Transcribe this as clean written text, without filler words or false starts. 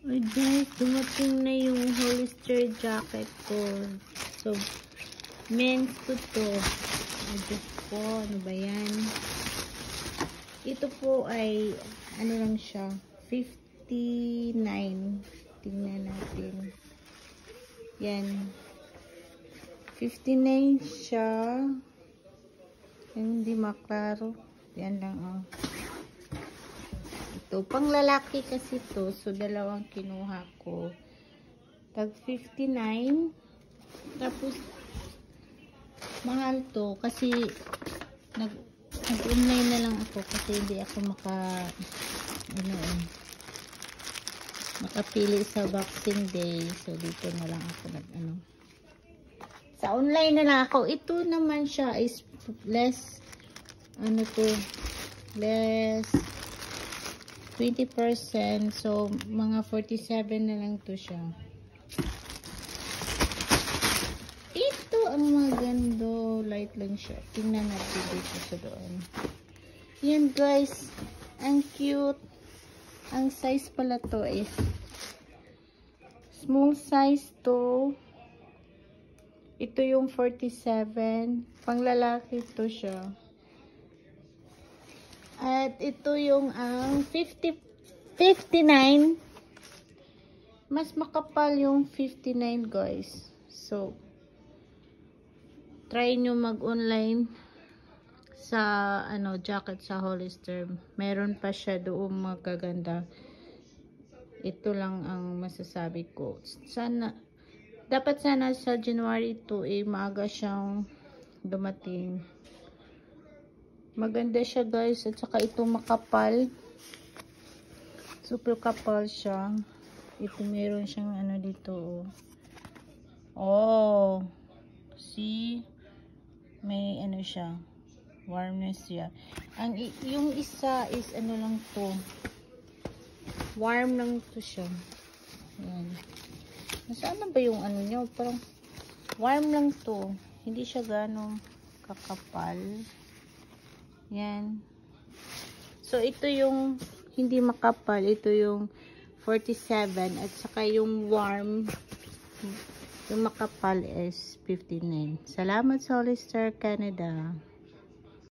Ay guys, dumating na yung Hollister jacket ko. So, men's ko to. Ay Diyos ko, ano ba yan? Ito po ay, ano lang siya, 59. Tingnan natin. Yan. 59 siya. Hindi maklaro. Yan lang, oh. Ito, pang lalaki kasi to. So, dalawang kinuha ko. Tag 59. Tapos, mahal to. Kasi, nag-online na lang ako. Kasi hindi ako makapili sa Boxing Day. So, dito na lang ako sa online na lang ako. Ito naman siya is less, less 20%. So, mga 47 na lang to siya. Ito ang magando. Light lang siya. Tingnan natin dito sa doon. Yan guys. Ang cute. Ang size pala to is small size to. Ito yung 47. Pang lalaki to siya. At ito yung ang 59. Mas makapal yung 59 guys. So, try nyo mag-online sa jacket sa Hollister. Meron pa siya doon magaganda. Ito lang ang masasabi ko. Dapat sana sa January 2 maaga siyang dumating. Maganda siya guys. At saka ito makapal. Super kapal siya. Ito meron siyang dito. Oh. See? May siya. Warmness siya. Yung isa is lang to. Warm lang to siya. Ayan. Nasaan na ba yung niya? Parang warm lang to. Hindi siya ganong kakapal. Yan. So, ito yung hindi makapal. Ito yung 47. At saka yung warm, yung makapal is 59. Salamat sa Hollister Canada.